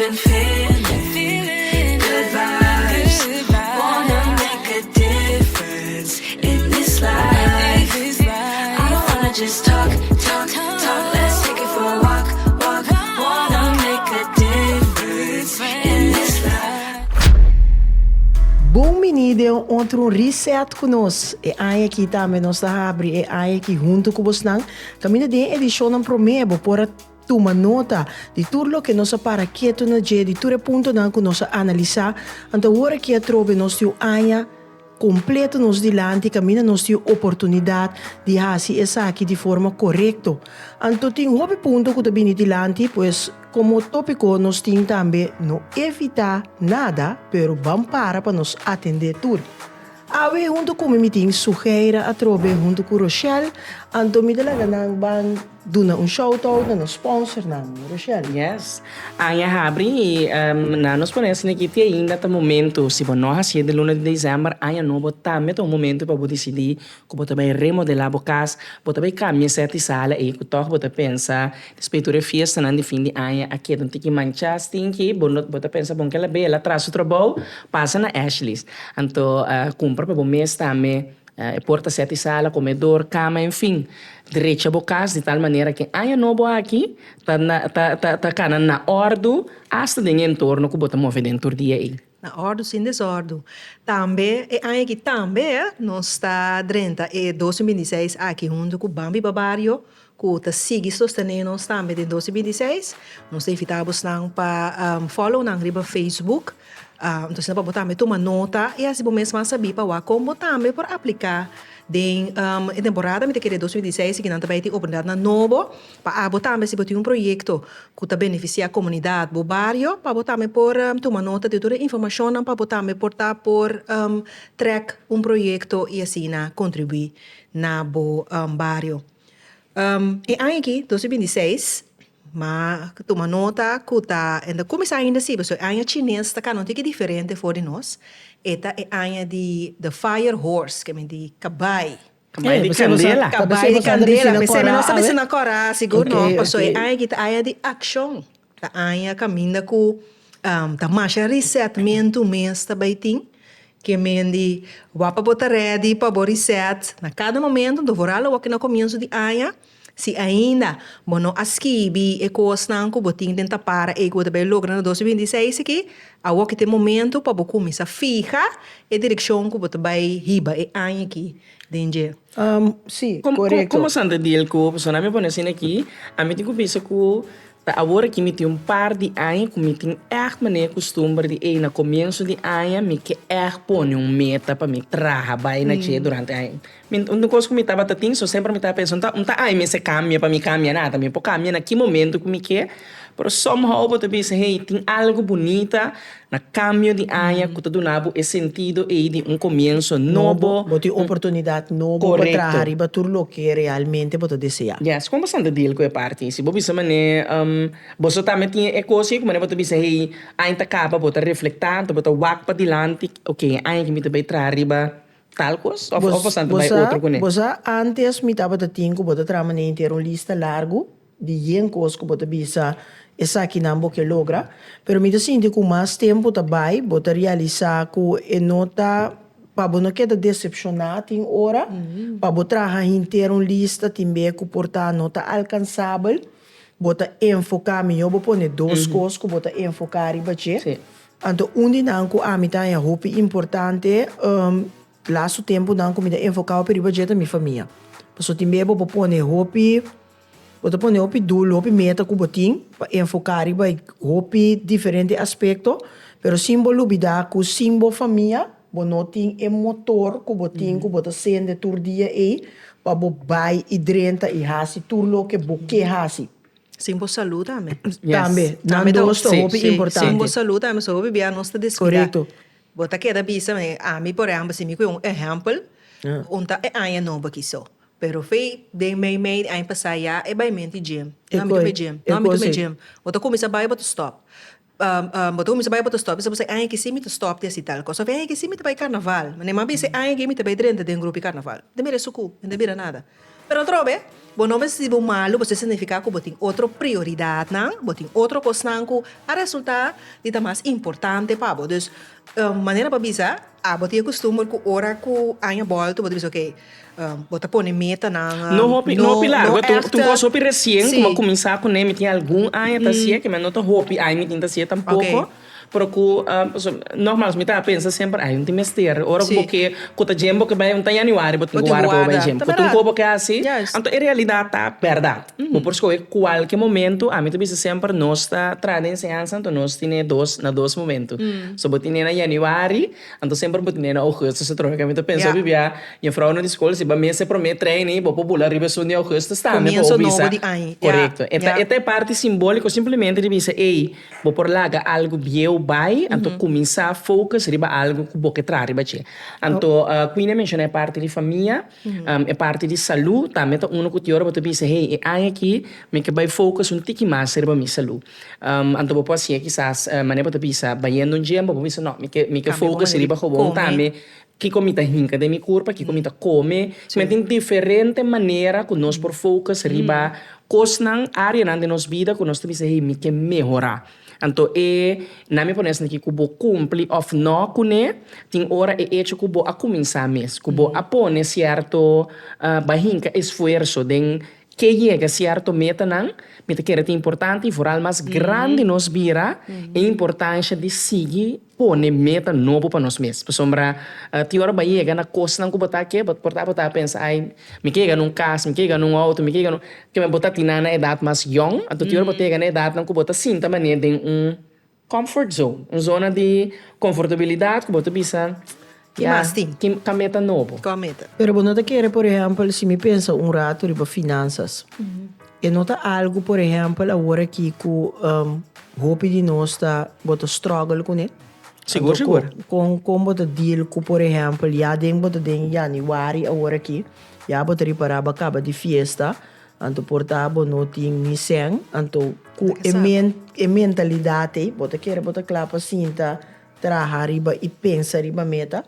been feeling good vibes. Wanna make a difference in this life. I don't wanna just talk. Let's take it for a walk. Wanna make a difference in this life. Bom menino, outro reset conosco. E aí aqui também nós está abre e aí aqui junto com vocês, caminho de edição não promebo por toma nota de tudo que nós para quieto na dia de tudo ponto não que nós analisar, então agora que trobe nós tio aia completo nos dilante caminho nós tio oportunidade de fazer essa aqui de forma correta. Então tem um ponto que também dilante, pois como tópico nós tem também não evitar nada, pero vamos para nos atender tudo. Awe junto com me tem sugeira a trobe junto com Rochelle, então me dela nang ban duna shout out na sponsor na Rochelle. Yes. Anya habri na nos ponemos aqui ainda tá momento se bom nós de luna de dezembro anya no botar meto um momento para decidir que botar bem remodelar a casa, botar bem caminhar sete sala e que toque botar pensar respeito a festa na de fim de anya aqui não tem que manchar tem que botar pensar bom que ela bela traz o trabalho passa na Ashley's então compra para bom mês também porta sete sala, comedor, cama, enfim, direito a casa de tal maneira que anya novo aqui tá cana na ordem hasta de entorno que bota mover dentro dia aí. Na ordem sem desordem. Também anya que também nós está dentro e 2026 aqui junto com Bambi Babario que está sigue sostenendo nós também em 2026 nós evitamos não para follow na riba Facebook. Então, se não botar uma nota e assim mesmo saber para como também por aplicar em temporada de 2016 que não também tem oportunidade na novo para botar se botar projeto que tá beneficia a comunidade do bairro para botar por uma nota de toda informação para botar portar por track projeto e assim contribuir na bairro. E aqui 2026 mas toma nota que tá ainda começar ainda assim, porque a chinesa está não tem que diferente fora de nós. Eta é a de the fire horse, que é de cabai. Cabai de candela. Cabai de candela, mas não sabe se na cora, seguro não, porque a de action. A caminha com tá marcha resetamento mês também tem. Que mendi wapa botar ready para reset na cada momento do voralo o que no começo de aia se ainda bono askibi e coisas não que botin tenta para e que também logra no 2026 aqui a o que tem momento para botar começar fixa e direção que botar vai riba e aia aqui dentro. Sim, correto. Como santa deal ko persona me pone assim aqui a mim tenho pensa que agora que me tem par de anos que me tem maneira costume de na começo de ano me que põe meta para me trabalhar na dia durante a ano. Uma coisa que me estava tendo, sempre me estava pensando, me se cambia para me cambiar nada, me pode cambiar naquele momento que me quer. Pero somehow eu penso, hey, tem algo bonita na cambio de ano que todo nabo é sentido de começo novo. Bote oportunidade nova para trabalhar para tudo o que realmente você deseja. Yes, como bastante deal com a parte. Se você mané, você também tem coisa como você pensa, hey, ainda capa você refletir, você walk para dilante, ok, ainda que me também trabalhar tal coisa, ou você também outro com ele. Você antes me estava tendo você trabalhar inteiro uma lista largo de coisas que você pensa essa aqui não que logra, pero me sinto com mais tempo também, você realizar que nota para não quedar decepcionado em hora, para você trabalhar inteiro uma lista também que portar nota alcançável, você enfocar melhor, você pôr duas coisas que você enfocar e bater. Então, não que a mim tá é roupa importante, lá o tempo não que me dá enfocar para bater da minha família. Porque também você pôr roupa você põe o duro, o meta que você tem, para enfocar em o diferente aspecto, pero símbolo vida que símbolo família, você tem motor que você tem, que você sente todo dia aí, para você vai e drenta e hasi tudo que você hasi. Símbolo saúde também. Também, não dois é importante. Símbolo saúde também, só bebê a nossa descuidar. Correto. Você quer bisa, a mim por exemplo, se me com exemplo, onde é a nova que só. Pero fei de mei ai pasaya e bai menti gym. Não me gym. Não me gym. Você começa a botar stop. Você começa a botar stop. Você ai que se me stop desse tal. Coisa vem ai que se me vai carnaval. Mas nem mais se ai que me vai dentro de grupo carnaval. De mere suku, não de nada. Pero trobe, bom não se bom malo, você significa que botem outra prioridade, não? Botem outra coisa não, que a resultado é mais importante para você. Dus, maneira para bisa, botem costume que hora que a volta, você diz, ok, bota pôr meta na No hopi largo, tu gosto hopi recém, Sim. como começar com ele, tem algum ano tá sia, que mas não tá hopi, aí me tinta sia tampouco. Ok. Porque normalmente a pensa sempre, ai, não tem mestre. Ora Sim. porque quando jembo que vai um januário, botem Botem guarda para guarda. vai jembo. Tá Quando verdade. copo que é assim, Yes. então em realidade tá verdade. Por isso que qualquer momento, a mim também sempre nós está trazendo ensinança, então nós temos dois momentos. So botem na januário, então sempre botem na agosto, se troca. A mim pensa, bibia, e a frau na escola, se ba mês se promete treine, bo popular riba de agosto está, Comienzo novo de ano. Correto. Yeah. Esta é parte simbólica, simplesmente de dizer, ei, vou por lá algo bieu vai, então começar a focus riba algo que você traz riba che. Então, quando menciona é parte de família, é parte de saúde, também tá uno que te ora você dizer, hey, é aqui, me que vai focus um tique mais riba minha saúde. Então, vou assim, quizás, maneira você pensa, vai indo dia, vou pensar, não, me que focus riba com bom também. Que comida hinca de mi corpo, que comida come, mas tem diferente maneira que nós por focus riba coisas área na de nos vida que nós temos que me que melhorar. Então na me parece que kubo cumpre of não kune, tem hora hecho kubo a começar mês, kubo a pone certo bahinca esforço den que chega certo meta não, meta que é importante, for mais grande nos vira, a importância de seguir pone meta novo para nós mesmos. Por sombra, ti hora vai chegar na coisa não que botar aqui, botar pensa, ai, me chega num carro, me chega num auto, me chega num, que me botar tina na idade mais young, então ti hora botar chegar na idade não que botar sinta maneira de comfort zone, uma zona de confortabilidade que botar bisa. Que mais tem? Que meta novo. Qual a meta? Pero vos nota que, por ejemplo, si me pensa un rato riba finanças, e nota algo, por exemplo, agora aqui que hope de nós está bota struggle com ele. Seguro. Com bota deal com, por exemplo, já den bota den januário agora aqui, já bota riparaba acaba de fiesta, anto portabo no tem niseng, anto com mentalidade, bota querer bota clapa cinta, traha riba e pensa riba meta.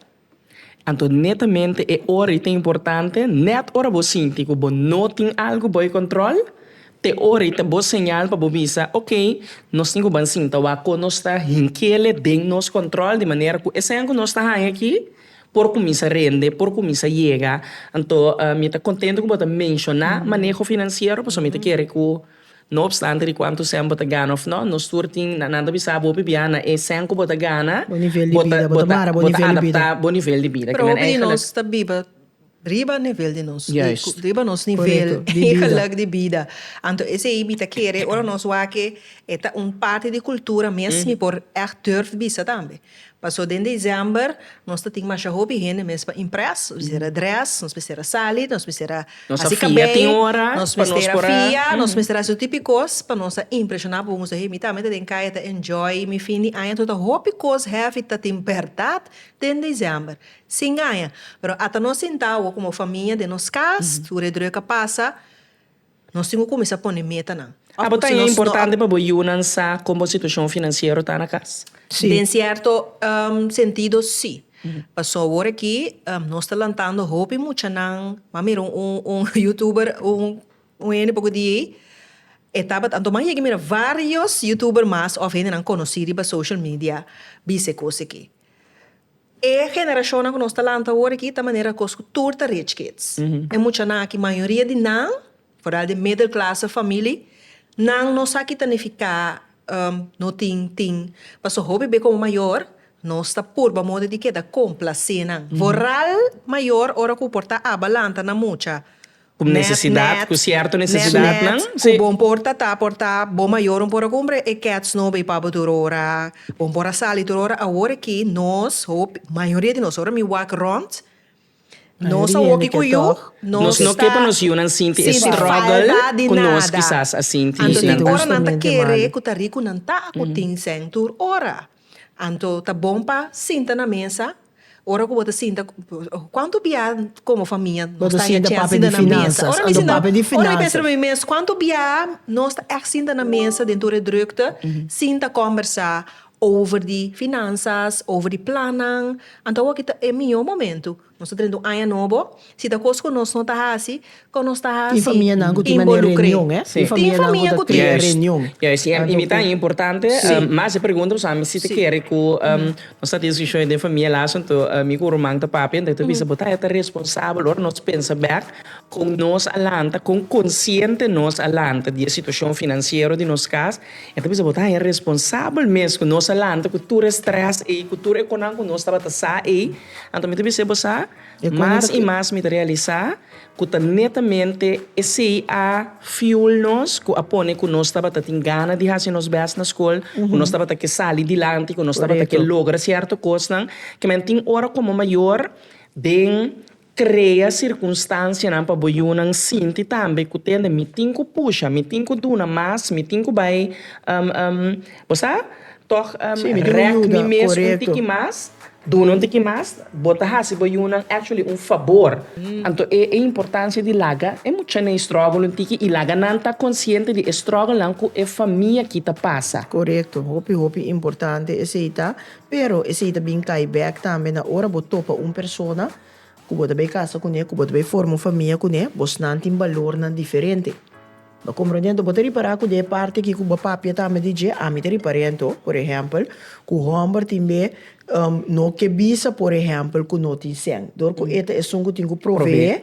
Então, netamente, é hora e é importante, net hora você sente que você não tem algo bom controle, te hora e te boa sinal para você dizer, ok, nós temos que sentir que nós está hinquele de nosso controle, de maneira que esse ano nós está aqui, por começar a render, por começar a chegar. Então, me está contente que você mencionar manejo financeiro, porque me quer que no obstante de quanto tempo você ganha ou não, nós turting nada bisa bo bibiana e senko bota gana Bom nível de vida, bota mara, bom nível de vida. Bom nível de vida. Pero hopi nós está biba, riba nível de nós. Yes. Riba nós nível Correcto, de vida. de vida. Então, esse aí bita querer, ora nós wake, é parte de cultura mesmo, por durf bisa também. Passou em dezembro, nós temos mais hobby gente mesmo para impress, nós precisamos dress, nós precisamos sali, nós precisamos Nossa filha tem hora nós para nós precisamos pôr fia, nós precisamos esse tipo de coisa para nós impressionar, para nós aí, também tem que enjoy, me fini, aí toda hobby coisa have tá tem verdade em dezembro. Sim ganha, mas até nós sentamos como família de nós casa, tu redreuca passa, nós temos que começar a pôr meta não. Botar é importante para você unançar como a situação financeira está na casa. Sim. Em certo sentido, sim. Passou agora aqui, nós estamos lançando hobby muito não, mamiro youtuber, um pouco de etapa, então mas que mira vários youtubers mais ou ainda não conhecidos para social media, bise coisa aqui. E a geração que nós estamos lançando agora aqui, da maneira que turta rich kids. É muito não que a maioria de não, fora de middle class família, não sabe que significa no ting passo hobby be como maior nós está por ba modo de que da complacer não voral maior ora que porta a balanta na mucha Como necessidade, com certa necessidade, não? Sim. Bom porta bom maior por compra e cats no be para ora bom por sali ora agora que nós hope maioria de nós ora me walk around nós a walk com you Nós não queremos nos unan sinti struggle conosco quizás a sinti. Então, ora não tá Justamente querer que tá rico não tá com tem centur ora. Então, tá bom para sinta na mesa. Ora que você sinta quanto bia como família nós tá sinta papo sinta de na mesa. finanças, Ora ando papo de ora finanças. pensa na mesa quanto bia nós tá sinta na mesa dentro de drukte, sinta conversar over de finanças, over de plannen. Então, aqui é meu momento. nós estamos anya novo, se da coisa que nós não está assim, que nós está assim, Tem família não que tem reunião, eh? Sim. Tem família não que tem Yes. reunião. Yes, e é importante, mas eu pergunto para mim se te quer que nós está discussão de família lá, então amigo romang ta papi, então bisa botar é responsável, or nós pensa back com nós alanta, com consciente nós alanta de situação financeira de nós caso, então bisa botar é responsável mesmo nós alanta, cultura stress e cultura econômica nós estava tá sa e, então me bisa botar mais e mais me realizar que netamente esse a fuel nós, que apone que nós estava tem gana de fazer nos best na escola, que nós estava que sair dilante, que nós estava que logra certa coisa, que men tem hora como maior de cria circunstância na para boiunang sinti também que tem me tinco puxa, me tinco duna mais, me tinco vai você toch rec me mesmo um tiki mais do não tem que mais botar se boiunang actually favor então é importância de laga é muito nem struggle um tiki e laga não tá consciente de struggle lá com a família que tá passa Correto, hopi importante esse tá, pero esse tá bem cai back também na hora botou para persona, que bota bem casa com ele, que bota bem forma família com ele, você não tem valor não diferente. Ba compreendendo, bota reparar que de parte que o papi também diz, a mim te reparando, por exemplo, que o homem também no que bisa, por exemplo, que não tem sen. Dor que eta é só que tem que prover.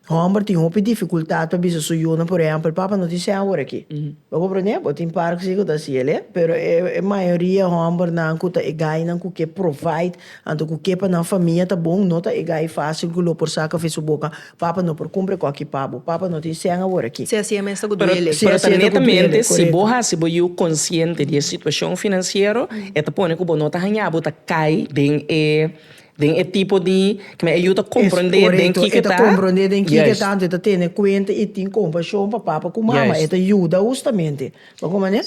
Homem tem uma dificuldade para bisa suyuna, por exemplo, papa não tem sen agora aqui. Ba compreender, bota em parque se que tá assim, ele, pero a maioria homem não que tá egai não que provide, anto que para na família tá bom, não tá egai fácil que lo por saca fez boca, papa não por cumpre com aqui papa não tem sen agora aqui. se assim é mesmo que Pero duele. netamente, se você é consciente da situação financeira, é pone que você não está ganhando, você cai den tipo de que me ajuda a compreender den que tá compreender den que tá de ter conta e tem compaixão para papa com mama Yes. eta ajuda justamente como né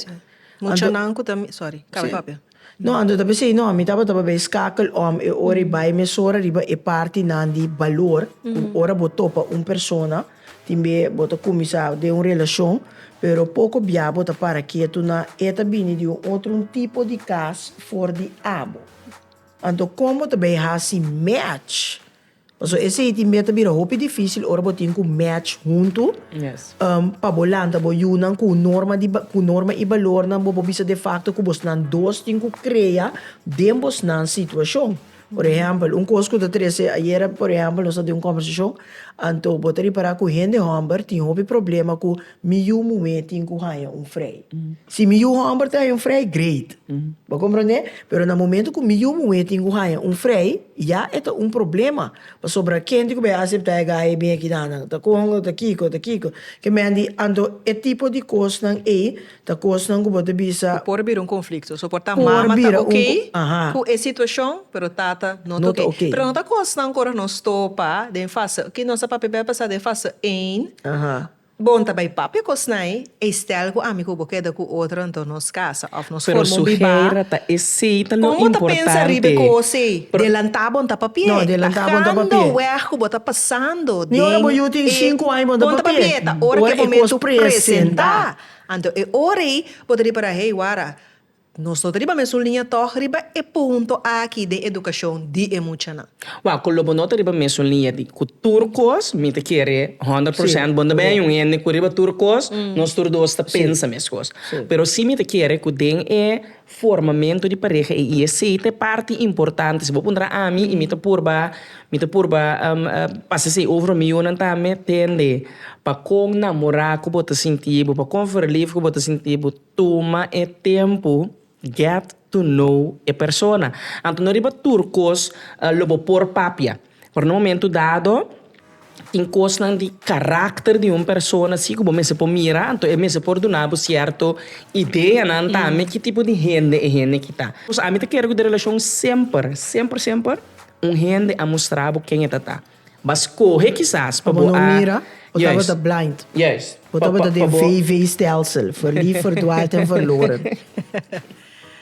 Mucha nanco também, sorry, cabe papel. no ando da pensei no mi tava bem skakel e ora vai me sora riba e parte nan di valor ora botou para persona timbe bota começar de relação pero pouco bia bota para que tu na eta bini de outro tipo de cas for di abo. Então, como também há-se match, então, esse também é muito difícil, ora, você tem que match junto, yes para bolanda, você não com norma e valor, não você de facto que você não dois tem que criar dentro da situação. Por exemplo, coisa que eu trouxe ayer, por exemplo, nós tivemos uma conversação, então, você reparar que o gente homem tem um problema com meio momento tem que ganhar freio. Se meio homem tem freio, great. Você compreende? Mas no momento que meio momento tem que ganhar freio, já é problema. Sobre quem tem que aceitar ganhar bem aqui, tá com, tá kiko. Que me andi, então, é tipo de coisa tá coisa que você bisa. Por vir conflito, suportar Por mama vir tá ok, aham. com a situação, pero tata não tá ok. Pero não tá coisa agora não stopa, de faça, que nossa papi vai passar de faça em, bom também papi cosnai, estel com amigo porque da com outro então nos casa, of nos pero formo biba. sujeira tá esse tá no Como tá importante pensa ribe com você? Delantar tá papi. Não, delantar tá papi. Quando o erro tá passando, Ni ora bo eu tenho 5 anos bom tá papi. Ora que momento apresentar. Então, ora aí poderia para hey wara. Nós riba mesulinha riba e ponto aqui de educação de emocional. Wa kolobo nota riba meso linha de turcos, me te quere 100% bom bem um ene ku riba turcos, nós turdos ta pensa mescos. Pero se me te quere ku den é formamento de pareja e esse é parte importante. Se vou pondra a mim e me te purba passa se over me eu não tá me tende para com namorar ku bota sentir, para com verlief ku bota sentir, toma é tempo get to know a persona. Então, não riba turcos, lobo por papia. Por no momento dado, tem coisas de caráter de uma pessoa, assim como me se pode mirar, então me se pode dar certo ideia, não tá? Que tipo de gente é gente que tá. A mim te quero de relação sempre, gente a mostrar quem é tá. Mas corre quizás para não mira, ou tá blind. Yes. Ou tá de VV-stelsel, verliefd, verdwaald en verloren.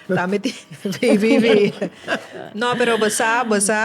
Damit VV. No, pero basa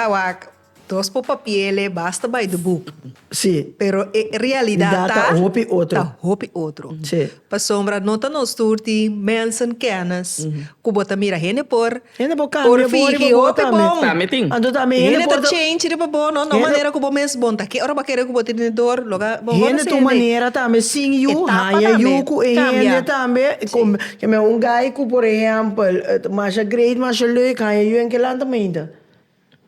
wak todos por papel, basta by the book. Sim. Pero realidad Data hopi outro. Tá hopi outro. Sim. Pa sombra nota nos turti, mensen kennis, kubota mira hene por. Ainda por Por câmbio, fique, hopi bom. Tame ting. Ando também, Hene ainda ta por... change, de bom, no Hene- maneira kubo mes bom, ta que ora ba querer kubo tinidor, loga, bom, Hene tu maneira também, sim, you, Etapa hanya também. you, ku hene também, como, que me guy, ku, por exemplo, mas a great, mas a leuk, hanya you, em que land também ainda.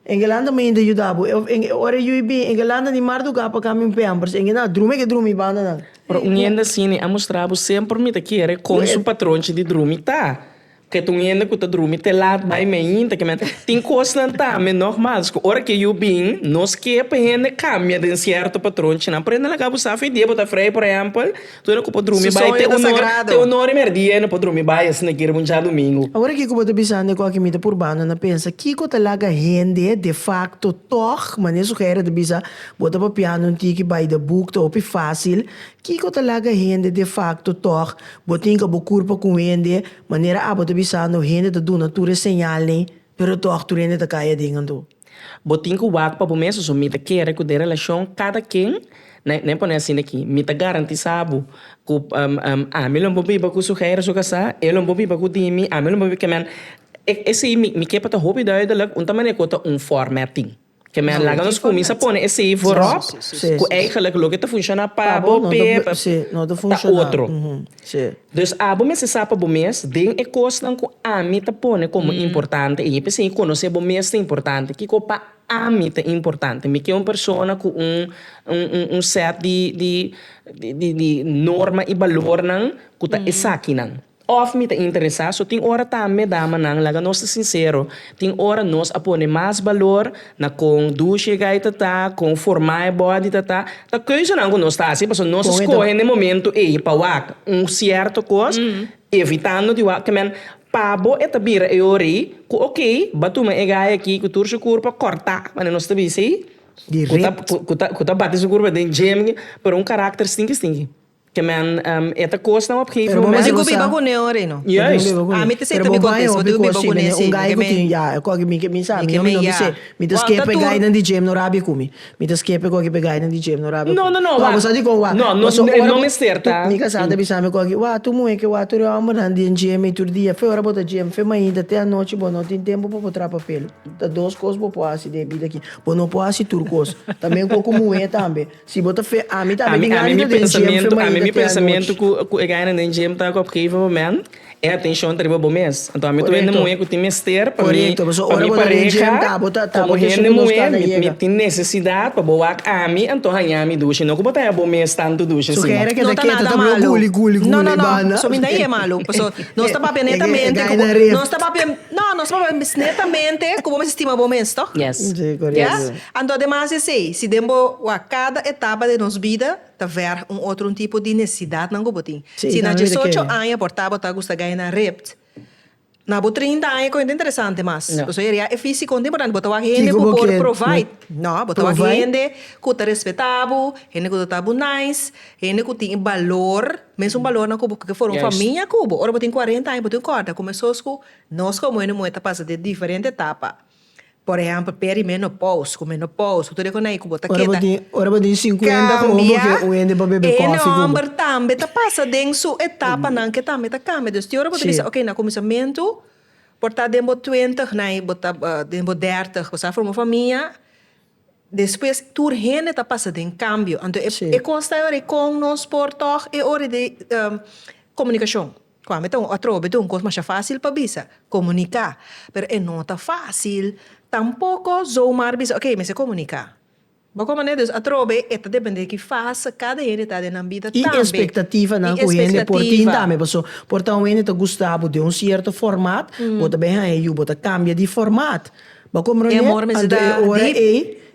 Em que land também ainda you dabo, ora you be, em que land ni mar do gapa caminho pampers, em que na, drume banda na. Pero ainda assim, a mostrar sempre me querer com o patrão de drumi tá. Que tu ainda que tu drumi te lá vai me ainda que tem coisa não tá, mas normal. Ora que eu bem, nós que é ainda cambia de certo patrão, não aprende lá cabo sabe dia botar freio por exemplo, tu não que drumi vai te honor e merdia não pode drumi vai assim que um dia domingo. Agora que eu estou pensando com a comida por banda, na pensa que eu talaga rende de facto toch, mas isso que era de bisa, bota para piano um tique by the book, to opi fácil, que eu talaga rende de facto toch, botinha que curva com rende, maneira a bota bisa no rende de do natura señal nem, pero toch tu rende de caia dingando. Botinho que o wak para o mês, o mita quer que de relação cada quem nem põe assim aqui, mita garanti sabe que a mim não vou biba com sujeira só casar, ele não vou biba com dimi, a mim não vou biba que man, esse me quer para hobby duidelijk, maneira que formatting. Que me laga nos começa a pôr esse voorop, que eigenlijk logo te funciona para bope, não te funciona. Outro. Dus a bom mês sabe bom mês, den é coisa que a mim te põe como importante e pensei conhecer bom mês é importante, que copa a mim é importante, me que é uma pessoa com set de norma e valor não, que tá essa aqui não. Of me te interessar, so tem hora também dama nang laga nós sincero, tem hora nós apone mais valor na com duche gaita tá, com formar body tá coisa não nós tá assim, porque nós escolhe no momento e para wak certo coisa, evitando de wak que men pabo eta bira e ori, que ok, batuma e gai aqui que turche curva cortar, mas nós tá bisi, kuta bate su curva de gem, por carácter stinky. Que man esta coisa não apgeve mas eu biba com neore no yes a mim te sei também contexto eu biba com nesse gai que já ko que me sabe não me sei me te escape gai na de gem no rabi kumi me te escape ko que pegai na de gem no rabi não você diz com não me certa me casada bisame ko que tu moe que tu é uma de gem e tu dia foi hora bota gem foi ainda até a noite bom não tem tempo para botar papel tá duas coisas para pôr assim de vida aqui bom não pôr assim turcos também como moe também se bota fe a mim também meu pensamento que o ganha nem gem tá com porque momento é atenção tribo bom mês então a mim também não é que tem mester para mim como rende moer me tem necessidade para boa a mim então ganhar me duche não que botar bom mês tanto duche assim não tá nada malo não só me daí é malo nós está para netamente nós está para nós está para netamente como me estima bom mês tá yes então demais se dembo a cada etapa de nossa vida tá ver outro tipo de necessidade não gobotin se na 18 anos portava tá gusta ganhar na rept na bo 30 anos coisa interessante mas so é físico importante botar gente que pode provide não botar gente que tá respeitável gente que tá nice gente que tem valor mesmo valor na cubo que foram família cubo ora botin 40 anos botin corta começou com nós como é muito passa de diferente etapa. Por exemplo, perimenopause, com menopause, tudo isso aí, como tá aqui. Ora, botin 50 como que o ende para beber coffee. E não, mas também tá passa dentro etapa não que também tá cambia. Então, ora botin ok, na começamento, portar dentro 20, né, botar dentro 30, você forma família. Depois, tudo rende tá passa dentro cambio. Então, é consta com nós portar e hora de comunicação. Então, a trova é uma coisa mais fácil para bisa comunicar, mas não tá fácil. Tampouco zoomar bisa, ok, mas se comunicar. Mas como maneira, a trova é depende de que faça cada gente tá na vida também. E expectativa não com ele por ti também, portanto, o ele tá gostava de certo formato, bota bem aí, bota cambia de formato. Mas como é amor, mas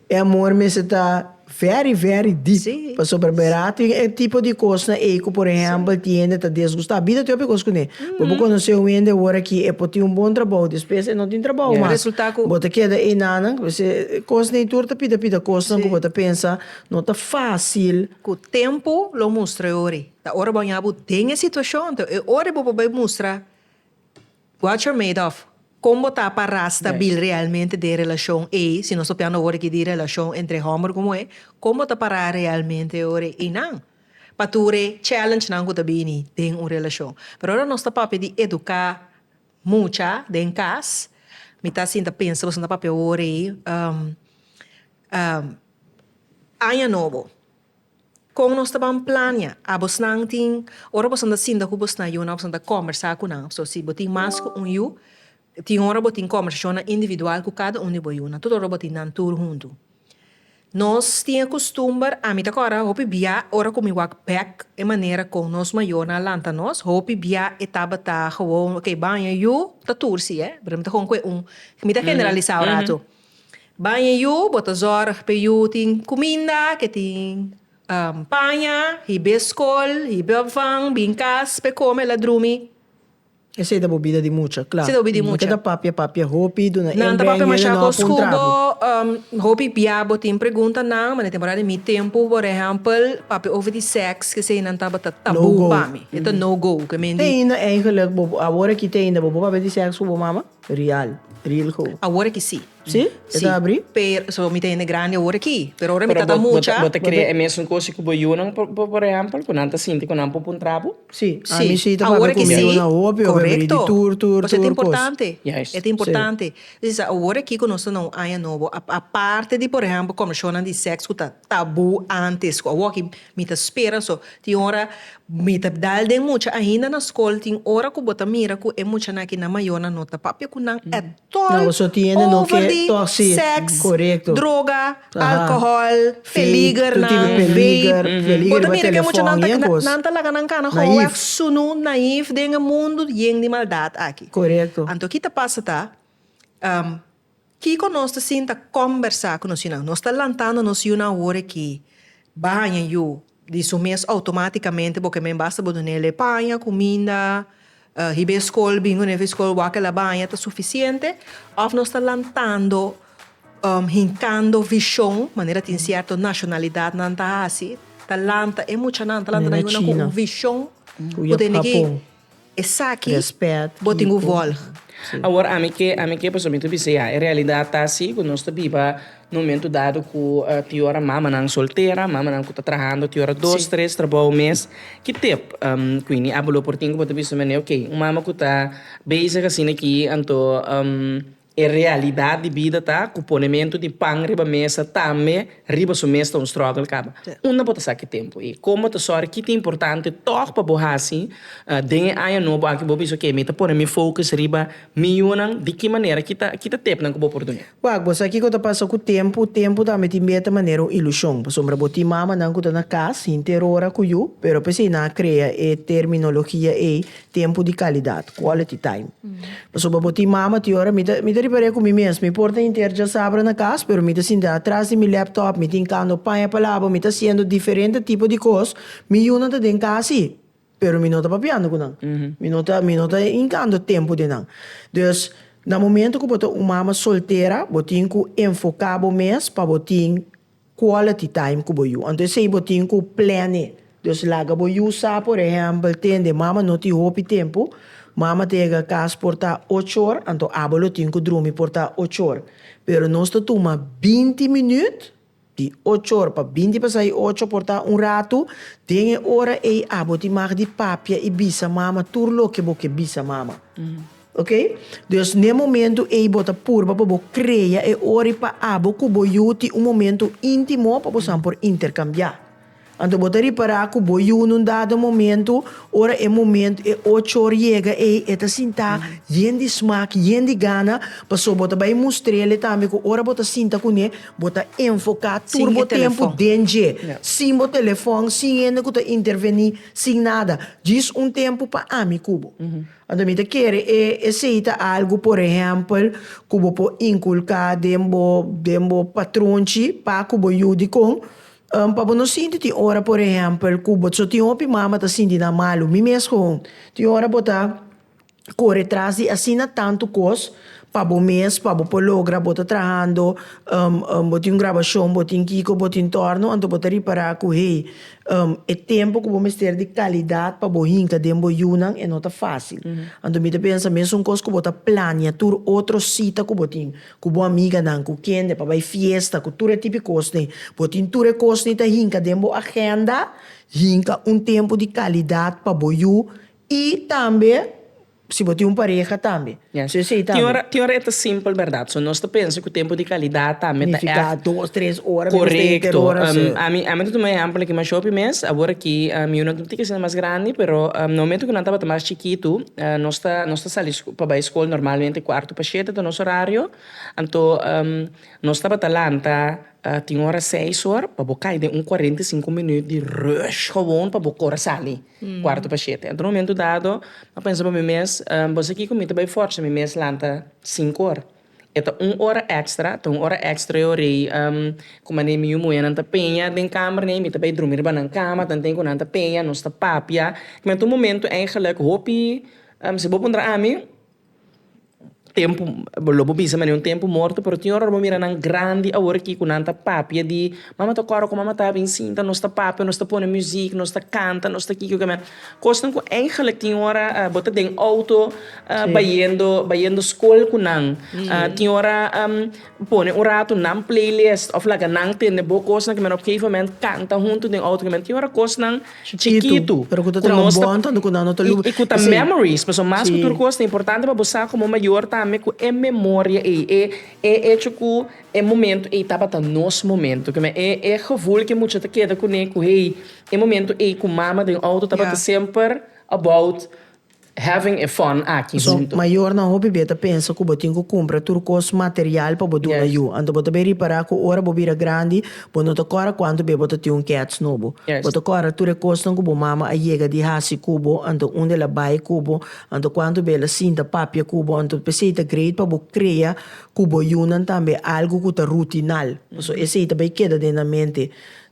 é amor, mas tá very, very deep. Para sobreviver, é tipo de coisa que, por exemplo, tiende a desgustar. A vida tem coisa com ele. Porque quando você vende agora que é para ter bom trabalho, depois não tem trabalho mais. Resultado. Bota que é nada, você coisa nem turta, pida coisa, que você pensa, não tá fácil. O tempo lo mostra hoje. A hora banhado tem a situação, então hora você vai mostrar what you're made of. como tá para stabil realmente de relação e se nós estamos agora aqui de relação entre homem como é, como tá para realmente agora e não. Para tu challenge não que bini tem uma relação. Pero agora nós estamos de educar muita em casa. Me tá assim, pensa, você não está para agora ano novo. Como nós estamos planeando, a você não tem, ora você não sinta que você não está conversar com não, so se você mais com you, tem hora você conversação individual com cada um de vocês, toda hora você não tour junto. Nós temos costume a mim agora, hope bia, ora como walk back, de maneira com nós maior na lanta nós, hope bia etapa tá gewoon, okay, banha you, tá tour se é, por exemplo, com me tá generalizar rato. Banha you, bota zor, pe you tem comida, que tem panha, hibe escol, hibe avang, binkas, pe come la drumi. Essa é da bebida de mucha, claro. Essa é da bebida de mucha. Cada papia hopi, do na Nanta papia machado escubo, hopi piabo tem pergunta não, mas na temporada mi tempo, por exemplo, papia over the sex, que sei nanta bata tabu pa mi. Ito no go, que mendi. Tem ainda eigenlijk, agora que tem ainda, bobo papia de sexo, bobo mama, real go. Agora que sim. Sim? Sim. Está abrir? Pero, so mi tem grande agora aqui. Pero agora mi Pero tata mucha. bota crer é mesmo coisa que boiu não por exemplo, quando anta sinti quando ampo um trapo. Sim, a Sim, mim sim, agora que sim, na hobby, correcto. tour, Isso é importante. Yes. É importante. Diz, agora que nós não há novo, a parte de, por exemplo, como chama de sexo, tá tabu antes, agora que me tá espera, so, tem hora, me tá dal de muita, ainda na escola, tem hora que bota mira, que é muita na que na maior na nota, papi, que não é todo, não, só tiene no que toxic, sex, correcto. droga, álcool, peligar, tu tipo peligar, bota mira que é telefone, muita não talaga ng kana Naif. sunu naif de nga mundo yeng de maldade aqui. Correto. Anto kita passa tá que conosco sinta conversar com nós não está lantando nós uma hora que banha you de sumes automaticamente porque me basta botar nele panha comida hibe escola bingo neve escola wakela banha tá suficiente of nós está lantando hincando visão maneira tem certa nacionalidade não tá assim talanta é muito não talanta na uma com visão poder ninguém essa aqui respeito botinho vol Agora, a mim que pessoalmente pensei, a realidade tá assim, quando nós viva no momento dado que tem hora mama não solteira, mama não está trabalhando, tem hora 2, 3 trabalho mês, que tempo, quindi a bolo portinho que você pensa, ok, mama que está basic assim aqui, então é realidade de vida tá, com o ponemento de pão riba mesa também, riba sua mesa um struggle caba. Uma bota saque tempo e como tu sorte que é importante toque para borrar assim, den aí novo aqui bobi isso que meta por me focus riba miúnan de que maneira que tá tempo não com oportunidade. Wag, você aqui quando passa com o tempo também tem meta maneira ilusão. Sombra boti mama não que na casa inteira hora com you, pero pensei na cria e terminologia e tempo de qualidade, quality time. Sombra boti mama ti hora me reparei com mim mesmo, me importa inteiro já sabe na casa, pero me tá sendo atrás de meu laptop, me tem cano panha palavra, me tá sendo diferente tipo de coisa, me una tá dentro casa, pero me não tá papiando com não. Me não tá encando tempo de não. Dus no momento que botou uma mama solteira, botinho que enfocado mesmo para botinho quality time com boiu. Então sei botinho que plane. Dus laga boiu sa por exemplo, tende mama não te hope tempo. Mama tega casa porta 8 horas, então abolo tem que dormir porta 8 horas. Pero nós toma 20 minutos, de 8 horas para 20 para sair 8 porta rato, tem hora e abo te mag de papia e bisa mama, turlo que boque bisa mama. Ok? Dus no momento e bota purba para bo cria e ora para abo cubo yuti momento íntimo para você por intercambiar. Então, botar reparar que o boi num dado momento, ora é momento, é 8 horas chega, e é sinta, de smaak, de gana, passou, bota bem mostrar ele também, que ora bota sinta com ele, bota enfocar, turbo tempo, denge, sem o telefone, sem ainda que intervenir, sem nada. Diz tempo para amigo. Então, me quer é seita algo, por exemplo, que o boi inculcar, dembo patronchi, para que o boi com, para não sentir hora, por exemplo, que só tem uma mama tá sentindo malo, me mesmo, tem hora botar corre atrás de assina tanto cos para o mês, para o pologra, bota trabalhando, bota gravação, bota kiko, bota torno, então bota reparar que é tempo que vamos ter de qualidade para o hinca de yunang é não tá fácil. Então me pensa mesmo um coisa que bota plania, tur outro cita que botin, que boa amiga não, que quende para vai fiesta, que tur é típico costa, botin tur é costa tá hinca de agenda, hinca tempo de qualidade para o yu e também se botar pareja também. Yes. Se sei também. Tem hora é simples, verdade. So, nós pensamos que o tempo de qualidade também Ficar 2, 3 horas. correto. Horas, A mim tu me exemplo que mais shopping mês, agora que eu não tenho que ser mais grande, pero no momento que não estava mais chiquito, nós está saímos para a escola normalmente quarto para 7 do nosso horário. Então, nós estava talanta tinha hora 6 horas, para bocar de 45 minutos de rush gewoon para bocar sali, quarto para 7. Então, no momento dado, eu penso para mim mês, você aqui comigo bem forte, meu mês lanta 5 horas. Então, 1 hora extra, então 1 hora extra eu rei, como nem me moia nanta penha, den câmera nem me também dormir ba na cama, tanto com nanta penha, nós tá papia. Mas no momento eigenlijk hopi, se vou pôr a mim tempo, lobo bisa mas um tempo morto, pero tinha hora eu mira nang grande a hora aqui com nanta papia de mama tá cora com mama tá bem cinta, nós tá papia, nós tá põe música, nós tá canta, nós tá aqui que men. Kostan ko eigenlijk tinha hora bota den auto bayendo school com nang. Tinha hora põe rato nang playlist of like nang tende bo kostan que men op gegeven moment canta junto den auto que men tinha hora kostan chiquito. Pero que tá tão bom, tanto com nano tolu. E com tá memories, mas o mais que tu costa é importante para você como maior também com é memória é tipo é momento e tava tá nosso momento que é gevoel que muito te queda com é momento com mama de auto tava sempre about having a fun aqui junto. Maior na hobby beta pensa que botin que compra turcos material para botar na you. Ando bota bem reparar que hora bobira grande, bono to cora quando be bota ti cats novo. Bota cora tu recostam que bo mama a chega de hasi cubo, ando onde la bai cubo, ando quando be la cinta papia cubo, ando peseta great para bo crea cubo yunan também algo que tá rutinal. So esse também queda dentro da mente.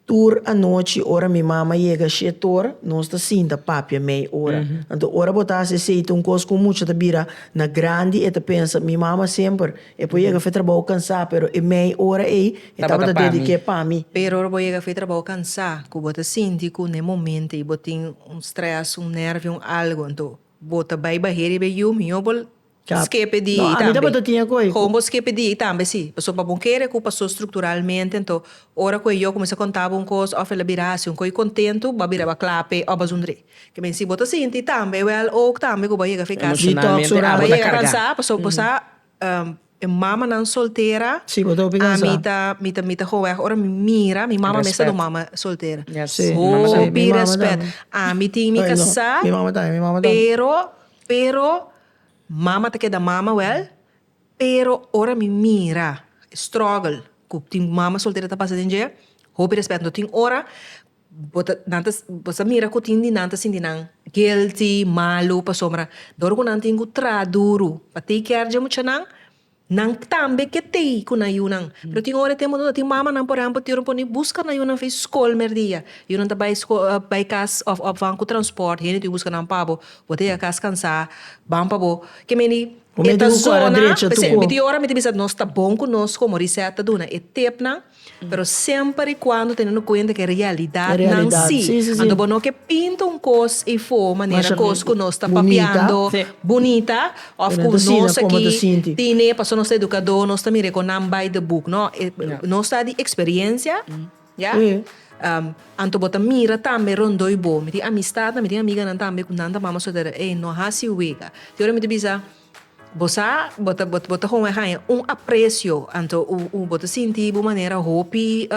Tur a noite, ora minha mama chega chetor, nós tá cinta papia meia hora. Então, ora botar se seita coisa com muito da bira na grande e te pensa, minha mama sempre, e poi chega a trabalho cansar, pero e meia hora e tava da dedicar para mim. Pero ora chega a trabalho cansar, que bota sinti que no momento e botin stress, nervo, algo, então bota vai barreira e vai meu bol escape di também. Como escape di também, sim. Passou para bom querer, que passou estruturalmente. Então, hora que eu comecei a contar um coisa, ou ela virasse, coisa contento, vai virar clape, ou bazundre. Que bem, se bota sinti também, ou também, que vai chegar a ficar. Emocionalmente, vai chegar a cansar, passou passar, mama não solteira. Sim, botou a pensar. Mita jogar, ora me mira, minha mama mesmo do mama solteira. Sim. Oh, pi respeito. Me tem me casar. Minha mama tá. Pero mama te queda mama pero ora me mira, struggle, que tem mama solteira tá passando em dia, hope respeito, não tem ora, você mira que tem nanta assim não, guilty, malu, pa sombra, doro que não tem que traduro, para take care de muito não também que tem com na yunang. Pero tem hora tem muito tem mama não por exemplo tiro poni busca na yunang fez escola merdia. Yunang tá by cas of van com transporte, ele tem busca na pabo, bote a cas cansar, bam pabo. Que meni esta zona, tem hora me diz nós tá bom conosco, como receta duna, é tepna. Pero sempre quando tendo conta que a realidade não sim. Ando bono que pinta coisa e for maneira coisa que nós está papiando bonita, of que nós aqui tine passou nosso educador, nós está mire com by the book, no? Nós está de experiência, já? Anto bota mira também rondoi bo, me tem amistade, me tem amiga não também com nada mama solteira, não hasi wega. Teora me bisa Bosa, bota como é apreço, então o bota sentir de maneira hopi,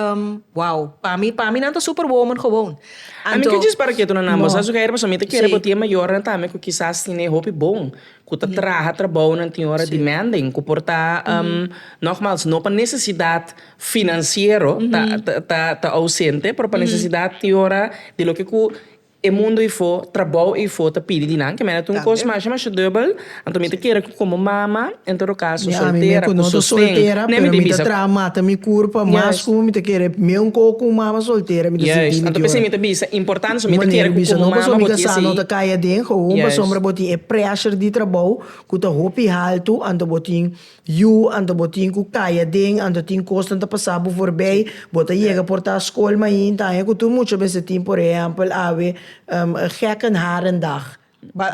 wow, para mim não tá super bom, mas bom. A mim que diz para que tu não namora, sabe o que era para mim que era botar maior também que quizás tinha hopi bom, que tu trabalho não tem hora demanding, que porta nogmaals não para necessidade financeira tá ausente, para necessidade de hora de lo que e mundo e fo, trabalho e fo, tá pedi dinang, que mena tu Tá coisa bem. mais double, então me te queira como mama, em todo caso A mim solteira, me com conosco sostém, solteira, nem pero me me bisa. tá tramata, me curpa, mas Yes. como me tá querer, me um coco mama solteira, me tá Yes, sentindo então pensei me te bisa, importante, me te queira bisa como não mama, passou me botia casar, não tá assim. caia dentro, ou uma Yes. sombra botin é pressure de trabalho, que tá roupa alto, anda botin anda botin que caia dentro, anda tem costa, anda passar por voorbij, bota chega portar a escola, mas então é que tu muito vezes tem, por exemplo, ave gekken harendag.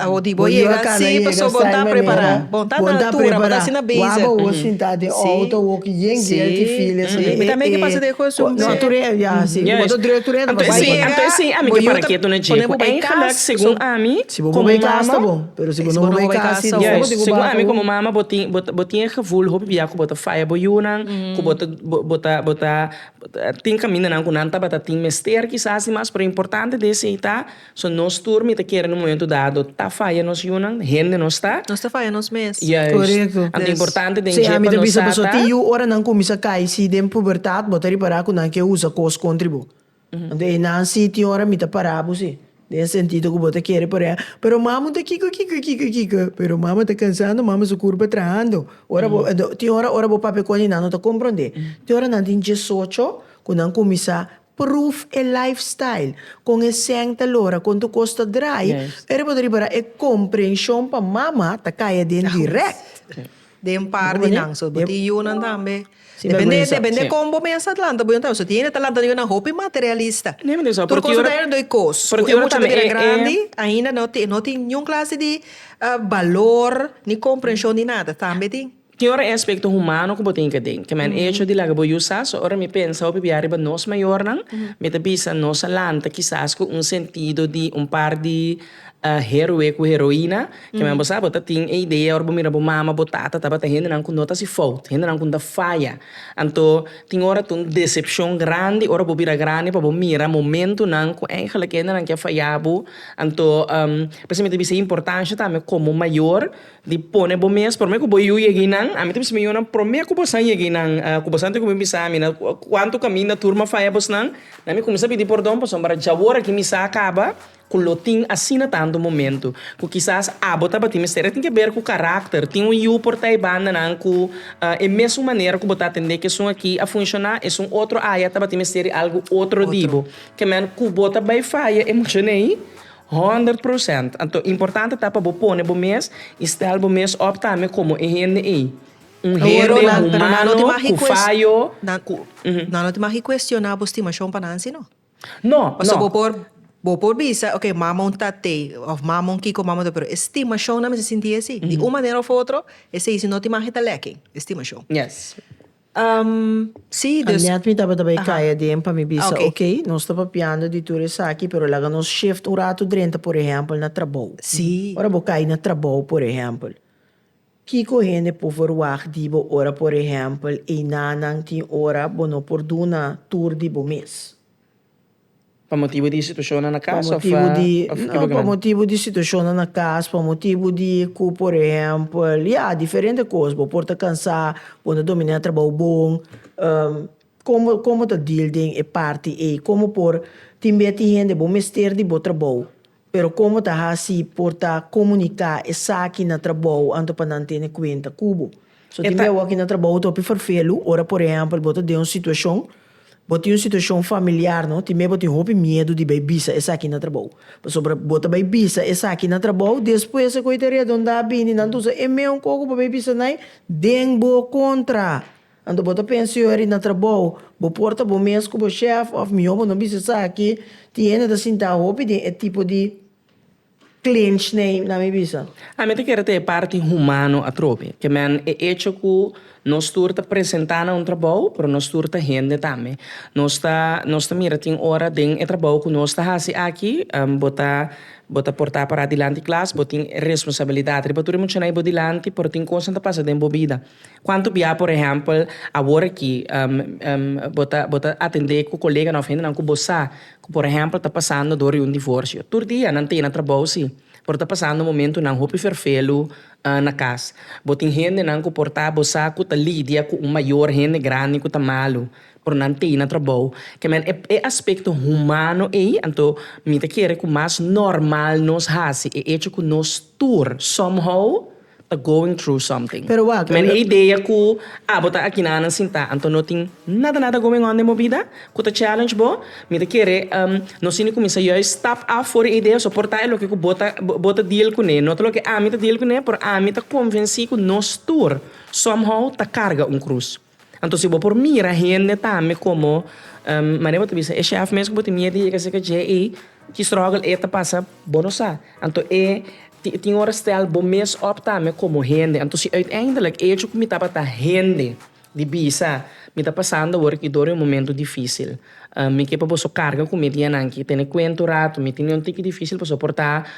O di Bo bo yo chega kana sim, yega pessoa bom sai tá preparar. Bom tá na altura, bom tá assim na base. Waba o sinta de auto o que yen guilty feelings. Mas também que passa de coisa no ature ya si. Yes. Bodo diretor Então pa sim, chega, então sim, amiga, boiuta, para que tu não ponemos digo, bem em casa, relax, segundo a mim, Se bo como bem casa tá mama, bom, pero se bo Se não bo bem não vai casa, casa, não yes, bo digo segundo ba. a mim como mama, botinha gevoel, hopi biya ko bota fire boyunan, ko bota tem caminho não com nanta bota tem mester quizás mas pero importante desse tá, so nós turmi te querer no momento dado, tá fire nos yunan, rende nos tá. Nós tá fazendo nos meses. Yes. Correto. Ante importante den Se a mim jepa da no bisa pessoa sata. ti ora não começa cai se dem pubertade, botar para com não que usa cos contribu. Ande na sítio ora me tá parabo se. Nesse sentido que bota querer para, pero mama tá kiko, pero mama tá cansando, mama se curva trando. Ora ti ora bo pape con não tá compreender. Ti ora não tem 18, quando não começa proof e lifestyle com essente lora quanto costa dry Yes. era poder para e compreensão para mama tá caia dentro direct. De par de nang so boti yunan tambe. Sim, Depende vergonha, depende sim. combo me essa Atlanta, bom então, se tiene Atlanta de uma roupa materialista. Nem me diz, Tu porque coisa ora- daí do cos. porque É ora muito também bem é- grande, ainda não tem nenhum classe de valor, nem compreensão de nada, também tem. Que ora é aspecto humano que botem que tem. Que men hecho de laga boyusa, so ora me pensa o pibiari ba nos maior nang, me te bisa nos alanta quizás com sentido de par de heroe com heroína, que men bosa bota tem a ideia ora bomira bo mama botata tá bota rende nang com nota se fault, rende nang com da falha. Anto tem ora tum decepção grande, ora bobira grande pa bomira momento nang com eigenlijk ainda nang que falhabo. Anto pensa me te bisa importância também como maior de pone bo mes por me ko boyu yeginan a mim me yona prome ko bosan yeginan ko bosan te ko bisa mina quanto caminho na turma faia bosnan na me começa a pedir perdão por sombra jawora que misa acaba com lotin assina tanto momento que quizás bota bati mistério tem que ver com o caráter tem you por tai banda nan com é mesmo maneira que botar atender que são aqui a funcionar é um outro área tá bati mistério algo outro dibo que men ku bota by faia emocionei 100%. Então, importante tá para pôr no mês, estar no mês optar como rende aí. Rende humano, com falho. Não te mais questionar a estimação para nansi, não? Não, Mas não. vou por bisa, ok, mamão tate, ou mamão kiko, mamão tate, pero estimação não me sentia assim. De uma maneira ou outra, esse isso não te mais está leque, estimação. Yes. Sim, Aliás, me tava também Aha. caia de para me bisa, Ok. ok, nós estava piando de tudo isso aqui, pero lá nos shift rato drenta, por exemplo, na trabalho. Sim. Ora, vou cair na trabalho, por exemplo. Kiko hende por verwacht die bo ora, por exemplo, e nanang ti ora, bono por duna tour di bo mês. Para motivo de situação na Para casa motivo de, não, para motivo de situação na casa, para motivo de, por exemplo, diferente coisa, bo porta cansar, bono dominar trabalho bom, como tá deal ding e parte e como por timbe ti hende bo mester di bo trabalho. Pero como tá assim porta comunicar e aqui na trabalho anto para não ter conta cubo. So timbe aqui na trabalho topi farfelo, ora por exemplo, bota de uma situação bota uma situação familiar, não? Timbe bota roupa medo de bisa essa aqui na trabalho. Sobre bota bisa essa aqui na trabalho, depois a coitaria donde a bini não tusa é meu coco para bisa nai dengo contra. Ando bota pensione na trabalho, bo porta bo mês com o chefe, of mi homo não bisa aqui, tiene da sinta roupa de é tipo de clinch na minha bisa. A mim te quer ter parte humano a trope, que men é hecho que nós turta apresentar um trabalho, pero nós turta rende também. Nós mira tem hora den é trabalho que nós tá assim aqui, bota portar para adiante classe, bota responsabilidade, para tudo muito na adiante, por tem coisa que passa dentro vida. Quanto bia, por exemplo, agora aqui, bota atender com o colega na frente, não com você, por exemplo, tá passando dor um divórcio. Todo dia não tem na trabalho sim. por tá passando um momento não hopi ferfelo na casa. Botin gente não que portar bosa que tá lidia com maior gente grande que tá malo. Por não ter na trabalho. Que é aspecto humano aí, então me te quer que mais normal nos hasi é hecho que nos tour somehow going through something. Pero wag, Men a ideia que bota aqui na ana sinta, então não tem nada going on na minha vida, que tá challenge bo, me te quer no sini começa eu stop off for ideia suportar o que bota deal com ele, não é que me te deal com ele, por me te convenci que nos tour somehow ta carga cruz. Então, se eu por mira gente também como, mas eu vou te dizer, é chefe mesmo que eu te mira que struggle é tá passa bonosa. Então, tem horas que bom mês opta como gente. Então, se uiteindelijk é que me tá para gente de bisa, me tá passando agora que dor um momento difícil. Me que para você carga com me dia não que tem quanto rato, me tem tique difícil para suportar.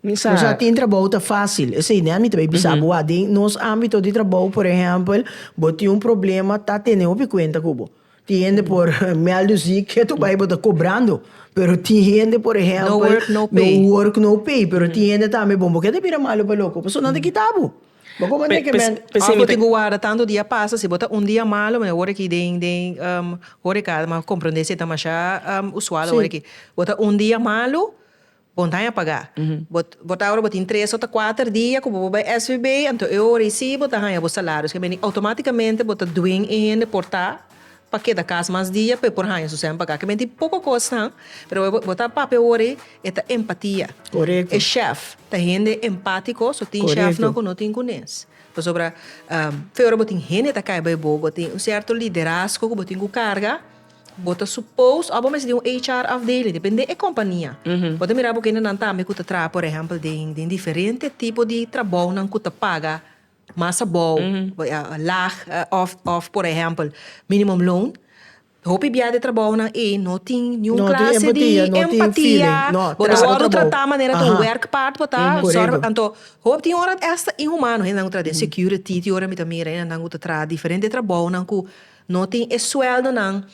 Mas já tem trabalho tá fácil. Essa ideia me também bisa boa. Nos âmbito de trabalho, por exemplo, bote problema tá tendo uma conta cubo. Tem por meio que tu vai botar cobrando, pero tem gente por exemplo, No work, no pay. No work, no pay, pero tem gente também bom, porque te pira malo para louco. Pessoa não te quitabo. Mas como é que Eu tenho guarda tanto dia passa, se bota dia malo, mas agora que hora que mas compreender se tá mais usual agora que bota dia malo. Bom, tá a pagar. Botar agora botin 3 ou 4 dias como vai SVB, então eu recebo tá ganha os salários que vem automaticamente bota doing in portar para que da casa mais dia para por ganha sem pagar que vem pouco custa, pero botar papel ore é empatia. Correto. É chef, tá gente empático, só tem chef não tem conhece. Por sobre feira botin gente tá cai bem botin um certo liderazgo botin com carga. Bota suppose, mas de HR afdeling, depende da companhia. Bota mirar porque ainda não está, mas que tra, por exemplo, de diferente tipo de trabalho não que paga massa bom, lag of, por exemplo, minimum loan. Hope biar de trabalho na não tem nenhuma classe de empatia. Bota hora tratar a maneira do work part, bota então hope tem hora esta inhumano, ainda não tra security, tem hora me também ainda não tra diferente trabalho não que não tem sueldo não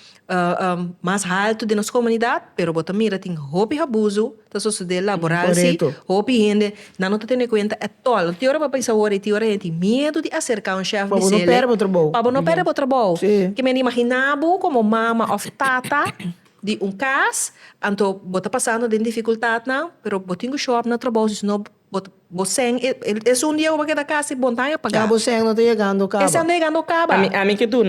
mais alto de nossa comunidade, pero bota mira tem hopi abuso, tá sucedendo laboral-se, hopi gente, não tá tendo conta é tolo. Tem hora para pensar hora, tem hora tem medo de acercar um chefe de não perde o trabalho. Para não perder o trabalho. Que me imaginava como mama of tata de caso, então bota passando de dificuldade não, pero botinho show up no trabalho, senão você é dia eu vou da casa e bontar pagar. Você não está chegando cabo. Esse não chegando cabo. A mim que tu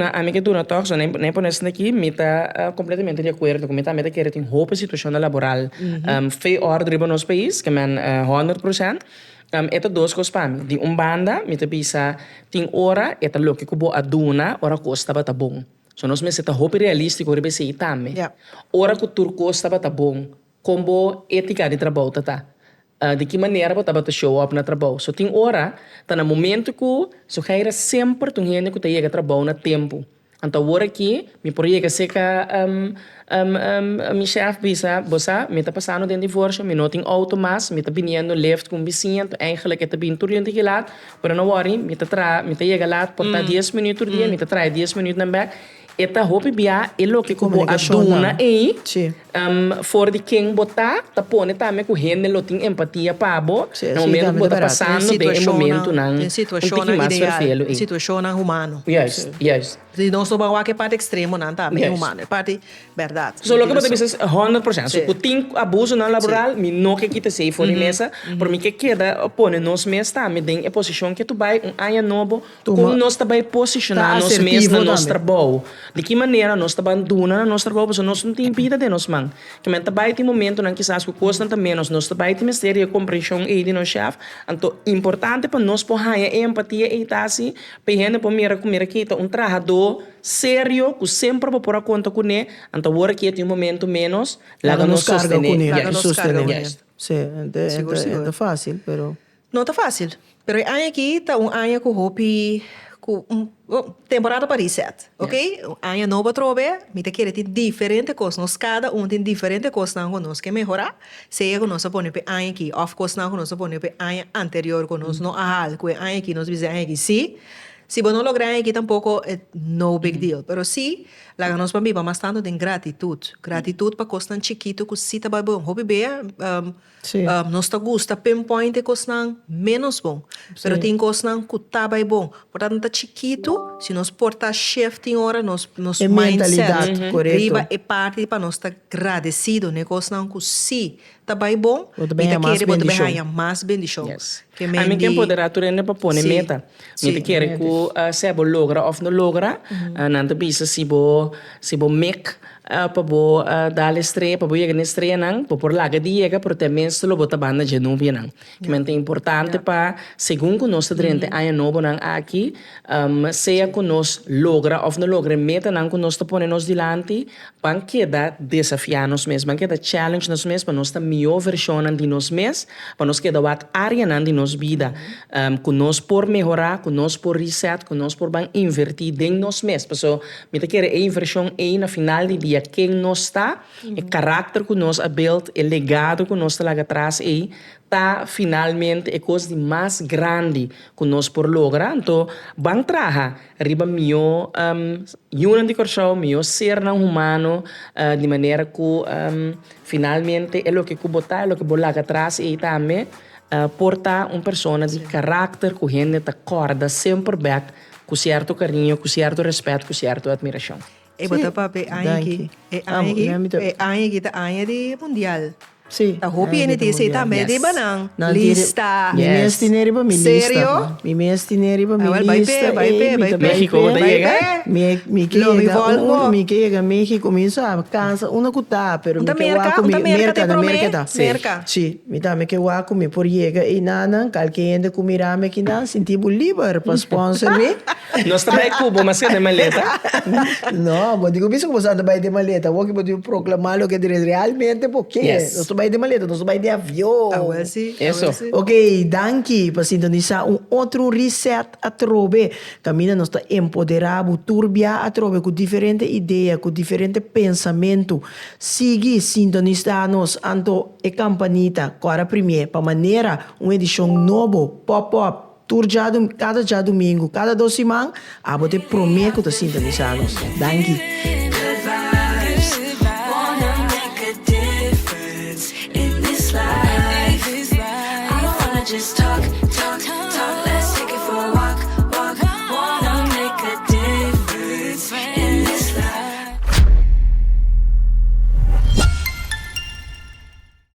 não toca, nem por isso aqui, me tá completamente de acordo com me tá querer tem roupa situação laboral. Foi ordem no nosso país, que man 100%. Eta duas coisas para mim. De banda, me tá bisa tem hora, eta lo que kubo aduna, hora costa bata bom. So nós me seta roupa realístico, ora bese itame. Hora que tur costa bata bom. Combo ética de trabalho tá. De que maneira você vai show up no trabalho. So, tem hora, tá no momento que so gaira sempre tu gente que tá chega trabalho no tempo. Então, hora aqui, me por chega seca mi chef bisa, bossa, me tá passando dentro de força, me não tem auto mais, me tá vindo left com vizinha, eigenlijk é tá vindo tudo dentro de lado, pero não worry, me tá chega lá, portar 10 minutos dia, me tá trai 10 minutos na back. Eta hopi bia elo que kubo aduna aí for de quem botar tá pone também com gente lo tem empatia pabo no momento que bota passando bem momento não tem situação ideal situação humano yes se não só bawa que parte extremo não tá bem humano é parte verdade so lo que bota bisa 100% so tem abuso não laboral me não que quita sei fora mesa por mim que queda pone nos mês tá me tem a posição que tu vai aya novo como nós tá vai posicionar nos mês na nosso trabalho. De que maneira nós abandonamos na nossa trabalho, porque nós não temos vida de nós, man. Que man também tem momento em que quizás custa também nós também temos ter a compreensão aí de nosso chefe. Então, importante para nós porra a empatia e tá assim, para gente para mira que tá trabalhador sério, que sempre vai pôr a conta com ele. Então, agora que tem um momento menos, lá nos sostener. Sim, é fácil, pero não tá fácil. Pero aqui tá ano que hopi temporada para reset, ok? Ano novo trove, me te quer ter diferente coisas, nós cada tem diferente coisas que nós quer melhorar. Seja que nós põe para ano aqui, of course não que nós põe para ano anterior que nós não ahal, que ano aqui nós dizemos aqui sim. Si vos no logras aquí tampoco, no big deal. Pero sí, la que nos va a más tanto de gratitud. Gratitud para cosas tan chiquito que si te va bom. Hobby bem, Sí. nos te gusta pinpoint cosas menos bom. Pero tem cosas que tá bom. Portanto, tá chiquito, se nos porta shifting hora, nos É mentalidade, mindset. correto. Riba é parte para nós estar agradecido, né? Coisas que sim, tá bom. Ou também e tá é mais querer, ou também bendição. é mais bendição. Yes. Que A mim que empoderar tu rende para pôr Sim. meta. Sim. Meta quer que se bo logra ou não logra, não te bisa se bo make para bo dar estreia, para bo chegar na estreia não, para por lá que diga, por ter menos lo bota banda de novo não. Que é importante para segundo nós drente aí novo não aqui, seja que nós logra ou não logra meta não que nós te põe nos dilante, para que dá desafiar nós mesmos, para que dá challenge nós mesmos, para nós ter melhor versão de nós mesmos, para nós que dá uma área de nós vida, que nós por melhorar, que nós por reset, que nós por bem invertir em nós mesmos. Então, me te quer a inversão aí na final do dia quem nós está, o caráter que nós a build, o legado que nós está lá atrás aí, tá finalmente a coisa de mais grande que nós por lograr. Então, bang traha, riba mio, de coração, mio ser não humano, de maneira que finalmente é o que botar, é o que botar lá atrás aí também, porta uma pessoa de caráter que a gente te acorda sempre back com certo carinho, com certo respeito, com certa admiração. E bota papi, Danke. aí que tá aí de mundial. Sim. Tá roupa e NTC também de banang. Lista. Mi mes tineri ba mi lista. Sério? Mi mes tineri ba mi Ah, well, lista. vai pé. México, vai llega. Mi que Lo llega, rivolgo. mi que llega a México, mi sa cansa una cuta, pero mi Unta que merca, wa mi unta merca te da promé? merca da. Merca. Sì, mi da me que wa mi por llega e nana, calquende ku mira me que dan sentivo liber para sponsor me. Nós também cubo, mas que é de maleta. No, mas digo, visto que você anda vai de maleta, vou que pode proclamar lo que dire realmente porque Yes. nós vai de maleta, nós vai de avião. Ah, well, sim. Eso. Ok, danke para sintonizar outro reset a trobe. Camina nós está empoderado, turbia a trobe com diferente ideia, com diferente pensamento. Siga sintonizar-nos anto e campanita, agora primeiro, para maneira uma edição novo, pop-up, tour cada dia domingo, cada 2 semanas, a você prometo que sintonizar-nos. Danke. Good vibes. Wanna make a difference in this life. I don't wanna just talk.